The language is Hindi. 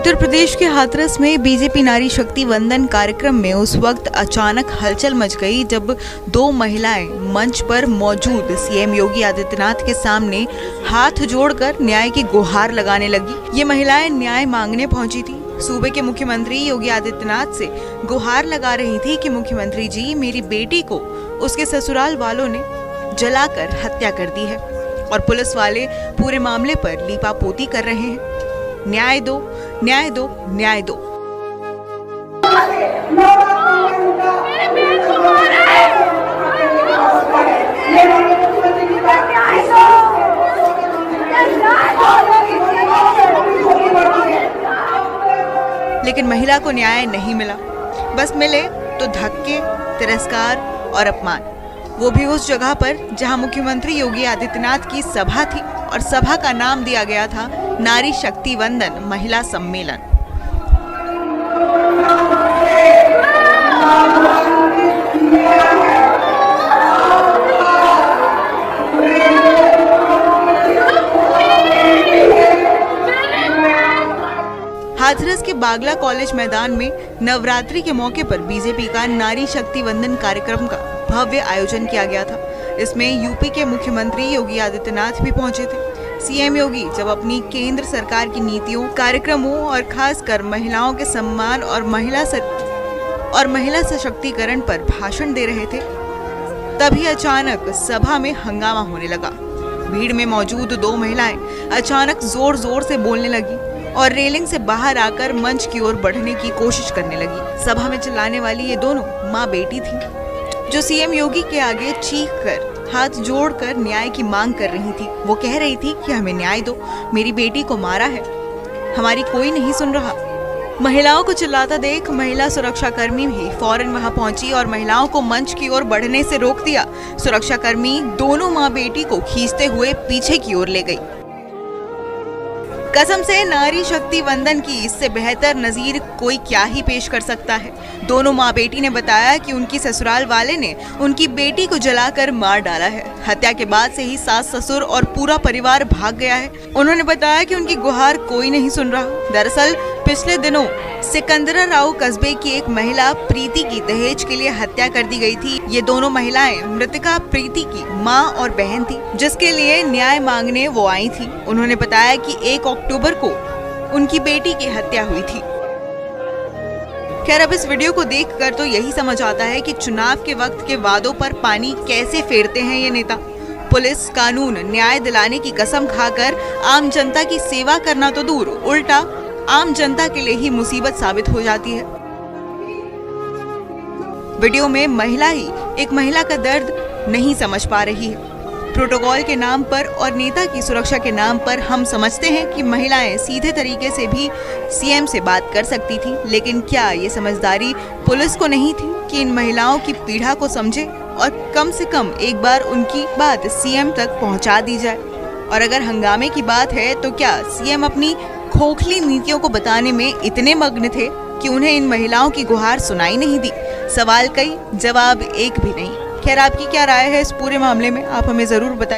उत्तर प्रदेश के हाथरस में बीजेपी नारी शक्ति वंदन कार्यक्रम में उस वक्त अचानक हलचल मच गई जब दो महिलाएं मंच पर मौजूद सीएम योगी आदित्यनाथ के सामने हाथ जोड़कर न्याय की गुहार लगाने लगी। ये महिलाएं न्याय मांगने पहुंची थी। सूबे के मुख्यमंत्री योगी आदित्यनाथ से गुहार लगा रही थी कि मुख्यमंत्री जी, मेरी बेटी को उसके ससुराल वालों ने जलाकर हत्या कर दी है और पुलिस वाले पूरे मामले पर लीपापोती कर रहे हैं। न्याय दो, न्याय दो, न्याय दो। लेकिन महिला को न्याय नहीं मिला। बस मिले तो धक्के, तिरस्कार और अपमान, वो भी उस जगह पर जहां मुख्यमंत्री योगी आदित्यनाथ की सभा थी और सभा का नाम दिया गया था नारी शक्ति वंदन महिला सम्मेलन। हाथरस के बागला कॉलेज मैदान में नवरात्रि के मौके पर बीजेपी का नारी शक्ति वंदन कार्यक्रम का भव्य आयोजन किया गया था। इसमें यूपी के मुख्यमंत्री योगी आदित्यनाथ भी पहुंचे थे। सीएम योगी जब अपनी केंद्र सरकार की नीतियों, कार्यक्रमों और खासकर महिलाओं के सम्मान और महिला सशक्तिकरण पर भाषण दे रहे थे, तभी अचानक सभा में हंगामा होने लगा। भीड़ में मौजूद दो महिलाएं अचानक जोर जोर से बोलने लगी और रेलिंग से बाहर आकर मंच की ओर बढ़ने की कोशिश करने लगी। सभा में चिल्लाने वाली ये दोनों माँ बेटी थी, जो सीएम योगी के आगे चीख कर, हाथ जोड़कर न्याय की मांग कर रही थी। वो कह रही थी कि हमें न्याय दो, मेरी बेटी को मारा है, हमारी कोई नहीं सुन रहा। महिलाओं को चिल्लाता देख महिला सुरक्षाकर्मी भी फौरन वहां पहुंची और महिलाओं को मंच की ओर बढ़ने से रोक दिया। सुरक्षाकर्मी दोनों माँ बेटी को खींचते हुए पीछे की ओर ले गई। कसम से नारी शक्ति वंदन की इससे बेहतर नजीर कोई क्या ही पेश कर सकता है। दोनों माँ बेटी ने बताया कि उनकी ससुराल वाले ने उनकी बेटी को जलाकर मार डाला है। हत्या के बाद से ही सास ससुर और पूरा परिवार भाग गया है। उन्होंने बताया कि उनकी गुहार कोई नहीं सुन रहा। दरअसल पिछले दिनों सिकंदराराव कस्बे की एक महिला प्रीति की दहेज के लिए हत्या कर दी गई थी। ये दोनों महिलाएं मृतका प्रीति की माँ और बहन थी, जिसके लिए न्याय मांगने वो आई थी। उन्होंने बताया कि 1 अक्टूबर को उनकी बेटी की हत्या हुई थी। खैर, अब इस वीडियो को देखकर तो यही समझ आता है कि चुनाव के वक्त के वादों पर पानी कैसे फेरते हैं ये नेता। पुलिस, कानून, न्याय दिलाने की कसम खाकर आम जनता की सेवा करना तो दूर, उल्टा आम जनता के लिए ही मुसीबत साबित हो जाती है। वीडियो में महिला ही एक महिला का दर्द नहीं समझ पा रही है। प्रोटोकॉल के नाम पर और नेता की सुरक्षा के नाम पर हम समझते हैं कि महिलाएं सीधे तरीके से भी सीएम से बात कर सकती थी, लेकिन क्या ये समझदारी पुलिस को नहीं थी कि इन महिलाओं की पीड़ा को समझे और कम से कम एक बार उनकी बात सीएम तक पहुंचा दी जाए? और अगर हंगामे की बात है तो क्या सीएम अपनी खोखली नीतियों को बताने में इतने मग्न थे कि उन्हें इन महिलाओं की गुहार सुनाई नहीं दी? सवाल कई, जवाब एक भी नहीं। खैर, आपकी क्या राय है इस पूरे मामले में, आप हमें जरूर बताइए।